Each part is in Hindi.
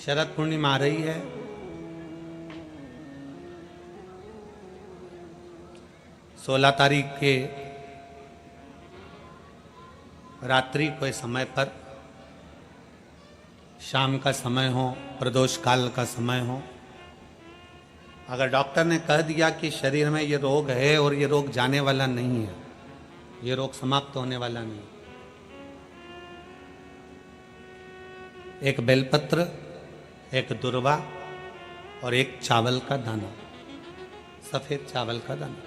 शरद पूर्णिमा आ रही है। सोलह तारीख के रात्रि के समय पर, शाम का समय हो, प्रदोष काल का समय हो, अगर डॉक्टर ने कह दिया कि शरीर में ये रोग है और ये रोग जाने वाला नहीं है, ये रोग समाप्त होने वाला नहीं, एक बेलपत्र, एक दुर्वा और एक चावल का दाना, सफेद चावल का दाना,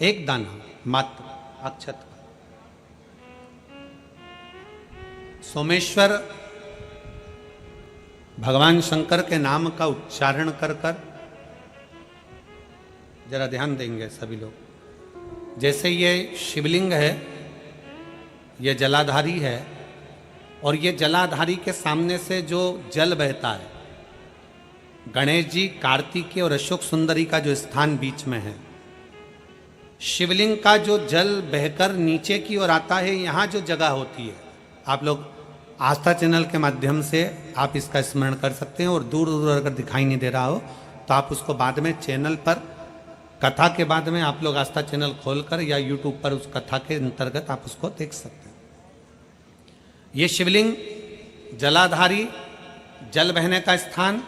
एक दाना मात्र अक्षत का, सोमेश्वर भगवान शंकर के नाम का उच्चारण कर कर, जरा ध्यान देंगे सभी लोग। जैसे ये शिवलिंग है, ये जलाधारी है, और ये जलाधारी के सामने से जो जल बहता है, गणेश जी, कार्तिकेय और अशोक सुंदरी का जो स्थान बीच में है, शिवलिंग का जो जल बहकर नीचे की ओर आता है, यहाँ जो जगह होती है, आप लोग आस्था चैनल के माध्यम से आप इसका स्मरण कर सकते हैं। और दूर दूर अगर दिखाई नहीं दे रहा हो तो आप उसको बाद में चैनल पर, कथा के बाद में आप लोग आस्था चैनल खोलकर या यूट्यूब पर उस कथा के अंतर्गत आप उसको देख सकते हैं। ये शिवलिंग जलाधारी, जल बहने का स्थान,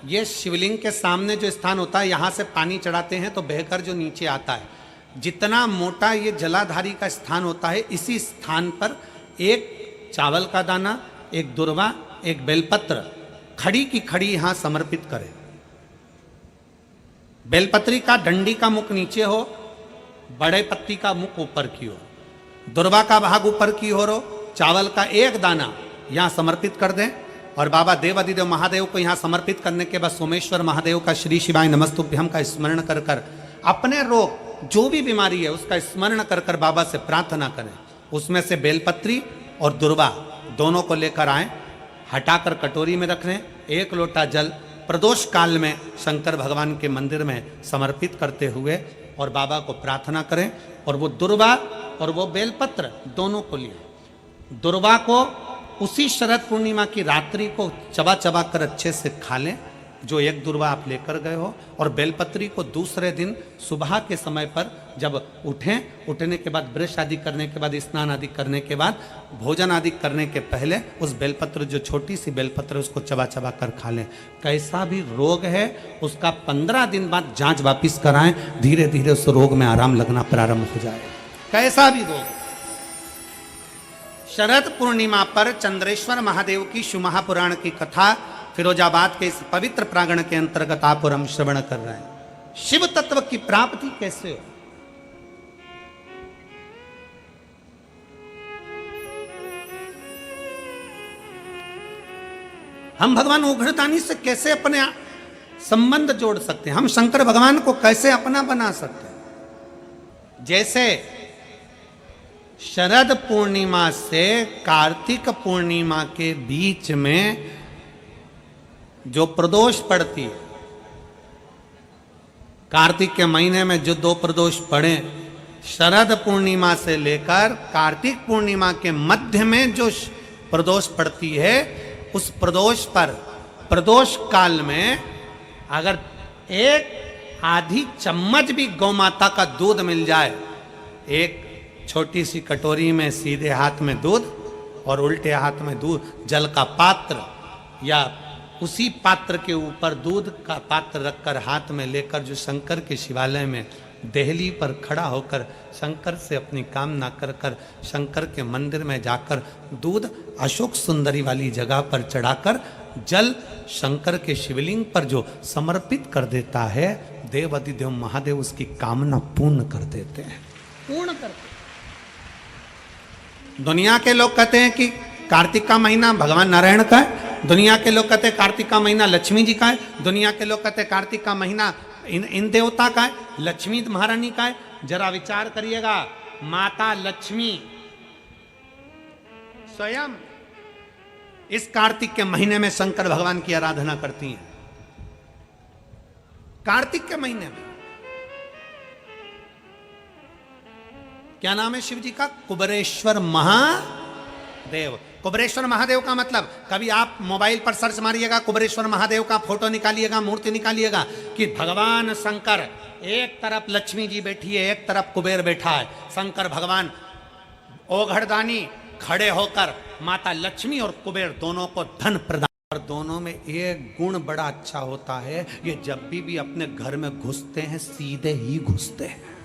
ये शिवलिंग के सामने जो स्थान होता है, यहाँ से पानी चढ़ाते हैं तो बहकर जो नीचे आता है, जितना मोटा ये जलाधारी का स्थान होता है, इसी स्थान पर एक चावल का दाना, एक दुर्वा, एक बेलपत्र खड़ी की खड़ी यहां समर्पित करें। बेलपत्री का डंडी का मुख नीचे हो, बड़े पत्ती का मुख ऊपर की ओर, दुर्वा का भाग ऊपर की ओर हो, चावल का एक दाना यहां समर्पित कर दें। और बाबा देवादिदेव महादेव को यहां समर्पित करने के बाद सोमेश्वर महादेव का श्री शिवाय नमस्तुभ्यम का स्मरण कर कर अपने रोग, जो भी बीमारी है उसका स्मरण कर कर बाबा से प्रार्थना करें। उसमें से बेलपत्री और दुर्वा दोनों को लेकर आए, हटाकर कटोरी में रख लें। एक लोटा जल प्रदोष काल में शंकर भगवान के मंदिर में समर्पित करते हुए और बाबा को प्रार्थना करें। और वो दुर्वा और वो बेलपत्र दोनों को लिए, दुर्वा को उसी शरद पूर्णिमा की रात्रि को चबा चबा कर अच्छे से खा लें, जो एक दुर्वा आप लेकर गए हो, और बेलपत्री को दूसरे दिन सुबह के समय पर जब उठने के बाद, ब्रश आदि करने के बाद, स्नान आदि करने के बाद, भोजन आदि करने के पहले उस बेलपत्र, जो छोटी सी बेलपत्र, उसको चबा चबा कर खा लें। कैसा भी रोग है उसका 15 दिन बाद जांच वापिस कराएं, धीरे धीरे उस रोग में आराम लगना प्रारंभ हो जाए। कैसा भी रोग। शरद पूर्णिमा पर चंद्रेश्वर महादेव की शिव महापुराण की कथा फिरोजाबाद के इस पवित्र प्रांगण के अंतर्गत आप और हम श्रवण कर रहे हैं। शिव तत्व की प्राप्ति कैसे हो? हम भगवान उघड़दानी से कैसे अपने संबंध जोड़ सकते हैं? हम शंकर भगवान को कैसे अपना बना सकते हैं? जैसे शरद पूर्णिमा से कार्तिक पूर्णिमा के बीच में जो प्रदोष पड़ती है, कार्तिक के महीने में जो 2 प्रदोष पड़े, शरद पूर्णिमा से लेकर कार्तिक पूर्णिमा के मध्य में जो प्रदोष पड़ती है, उस प्रदोष पर, प्रदोष काल में अगर एक आधी चम्मच भी गौ माता का दूध मिल जाए, एक छोटी सी कटोरी में सीधे हाथ में दूध और उल्टे हाथ में दूध, जल का पात्र या उसी पात्र के ऊपर दूध का पात्र रखकर हाथ में लेकर जो शंकर के शिवालय में देहली पर खड़ा होकर शंकर से अपनी कामना कर कर शंकर के मंदिर में जाकर दूध अशोक सुंदरी वाली जगह पर चढ़ाकर जल शंकर के शिवलिंग पर जो समर्पित कर देता है, देवादिदेव महादेव उसकी कामना पूर्ण कर देते हैं, पूर्ण करते। दुनिया के लोग कहते हैं कि कार्तिक का महीना भगवान नारायण का है, दुनिया के लोग कहते हैं कार्तिक का महीना लक्ष्मी जी का है, दुनिया के लोग कहते हैं कार्तिक का महीना इन देवता का है, लक्ष्मी महारानी का है। जरा विचार करिएगा, माता लक्ष्मी स्वयं इस कार्तिक के महीने में शंकर भगवान की आराधना करती हैं। कार्तिक के महीने में क्या नाम है शिव जी का? कुबेरेश्वर महादेव। कुबेरेश्वर महादेव का मतलब, कभी आप मोबाइल पर सर्च मारिएगा कुबेरेश्वर महादेव का फोटो निकालिएगा, मूर्ति निकालिएगा, कि भगवान शंकर एक तरफ लक्ष्मी जी बैठी है, एक तरफ कुबेर बैठा है। शंकर भगवान ओघड़दानी खड़े होकर माता लक्ष्मी और कुबेर दोनों को धन प्रदान। और दोनों में एक गुण बड़ा अच्छा होता है, ये जब भी अपने घर में घुसते हैं सीधे ही घुसते हैं।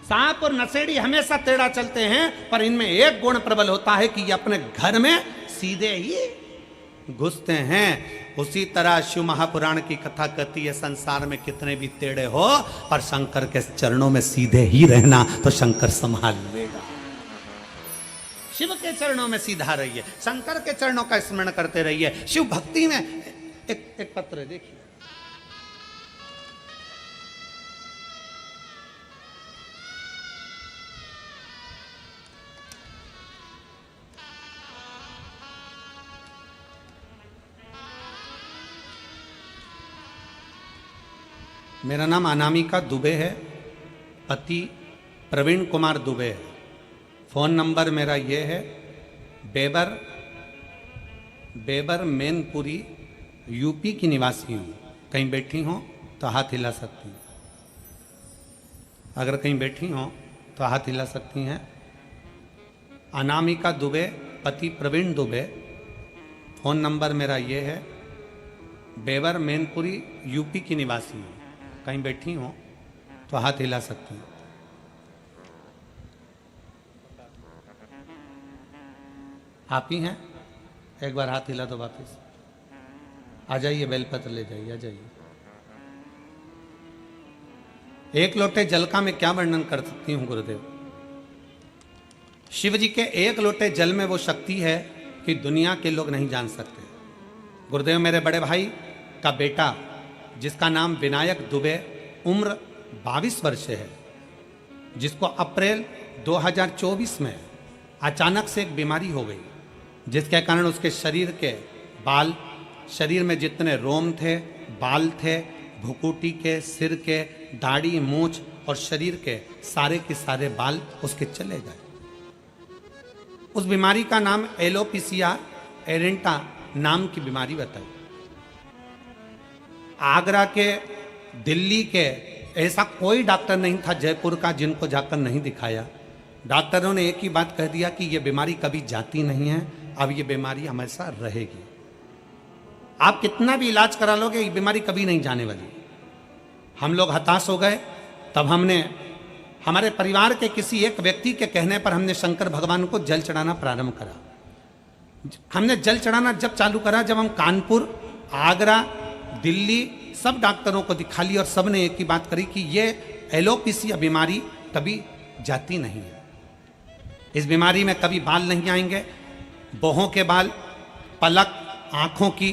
सांप और नशेड़ी हमेशा टेढ़ा चलते हैं, पर इनमें एक गुण प्रबल होता है कि ये अपने घर में सीधे ही घुसते हैं। उसी तरह शिव महापुराण की कथा कहती है, संसार में कितने भी टेढ़े हो पर शंकर के चरणों में सीधे ही रहना, तो शंकर संभाल लेगा। शिव के चरणों में सीधा रहिए, शंकर के चरणों का स्मरण करते रहिए। शिव भक्ति में एक पत्र देखिए, मेरा नाम अनामिका दुबे है, पति प्रवीण कुमार दुबे है। फ़ोन नंबर मेरा ये है, बेबर मैनपुरी, यूपी की निवासी हूँ। कहीं बैठी हो तो हाथ हिला सकती हैं, अगर कहीं बैठी हो तो हाथ हिला सकती हैं। अनामिका दुबे, पति प्रवीण दुबे। फ़ोन नंबर मेरा ये है, बेबर मैनपुरी, यूपी की निवासी हूँ। कहीं बैठी हो तो हाथ हिला सकती हैं। आप ही हैं? एक बार हाथ हिला दो वापिस। आ जाइए, बेलपत्र ले जाइए, आ जाइए। एक लोटे जल का मैं क्या वर्णन कर सकती हूं गुरुदेव। शिव जी के एक लोटे जल में वो शक्ति है कि दुनिया के लोग नहीं जान सकते। गुरुदेव, मेरे बड़े भाई का बेटा जिसका नाम विनायक दुबे, उम्र 22 वर्ष है, जिसको अप्रैल 2024 में अचानक से एक बीमारी हो गई, जिसके कारण उसके शरीर के बाल, शरीर में जितने रोम थे, बाल थे, भुकुटी के, सिर के, दाढ़ी, मूछ और शरीर के सारे बाल उसके चले गए। उस बीमारी का नाम एलोपेशिया एरेंटा नाम की बीमारी बताई। आगरा के, दिल्ली के ऐसा कोई डॉक्टर नहीं था जयपुर का जिनको जाकर नहीं दिखाया। डॉक्टरों ने एक ही बात कह दिया कि यह बीमारी कभी जाती नहीं है, अब ये बीमारी हमेशा रहेगी। आप कितना भी इलाज करा लोगे ये बीमारी कभी नहीं जाने वाली। हम लोग हताश हो गए। तब हमने, हमारे परिवार के किसी एक व्यक्ति के कहने पर हमने शंकर भगवान को जल चढ़ाना प्रारंभ करा। हमने जल चढ़ाना जब चालू करा जब हम कानपुर, आगरा, दिल्ली सब डॉक्टरों को दिखा ली और सब ने एक ही बात करी कि ये एलोपेशिया बीमारी कभी जाती नहीं है। इस बीमारी में कभी बाल नहीं आएंगे, बाहों के बाल, पलक, आंखों की,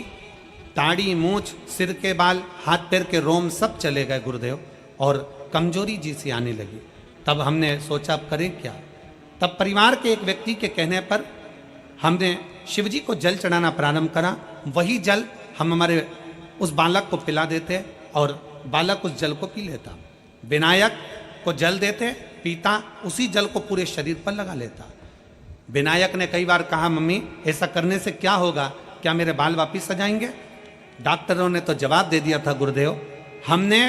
दाढ़ी, मूछ, सिर के बाल, हाथ पैर के रोम सब चले गए गुरुदेव, और कमजोरी जी सी आने लगी। तब हमने सोचा अब करें क्या। तब परिवार के एक व्यक्ति के कहने पर हमने शिवजी को जल चढ़ाना प्रारंभ करा। वही जल हम हमारे उस बालक को पिला देते और बालक उस जल को पी लेता। विनायक को जल देते, पीता, उसी जल को पूरे शरीर पर लगा लेता। विनायक ने कई बार कहा, मम्मी ऐसा करने से क्या होगा, क्या मेरे बाल वापिस आ जाएंगे? डॉक्टरों ने तो जवाब दे दिया था गुरुदेव, हमने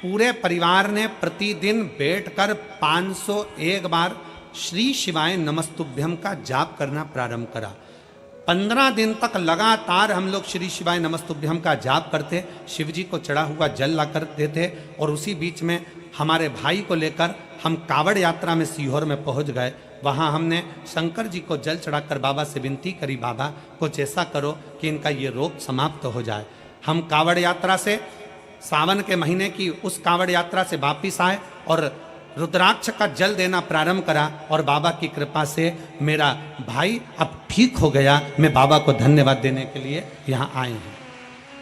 पूरे परिवार ने प्रतिदिन बैठकर 501 बार श्री शिवाय नमस्तुभ्यम का जाप करना प्रारंभ करा। 15 दिन तक लगातार हम लोग श्री शिवाय नमस्तुभ्यम का जाप करते, शिव जी को चढ़ा हुआ जल ला कर देते, और उसी बीच में हमारे भाई को लेकर हम कावड़ यात्रा में सीहोर में पहुंच गए। वहां हमने शंकर जी को जल चढ़ाकर बाबा से विनती करी, बाबा कुछ ऐसा करो कि इनका ये रोग समाप्त हो जाए। हम कावड़ यात्रा से, सावन के महीने की उस कावड़ यात्रा से वापिस आए और रुद्राक्ष का जल देना प्रारंभ करा, और बाबा की कृपा से मेरा भाई अब ठीक हो गया। मैं बाबा को धन्यवाद देने के लिए यहाँ आए हैं।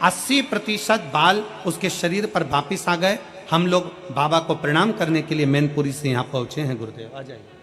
80% बाल उसके शरीर पर वापिस आ गए। हम लोग बाबा को प्रणाम करने के लिए मैनपुरी से यहाँ पहुँचे हैं। गुरुदेव आ जाइए।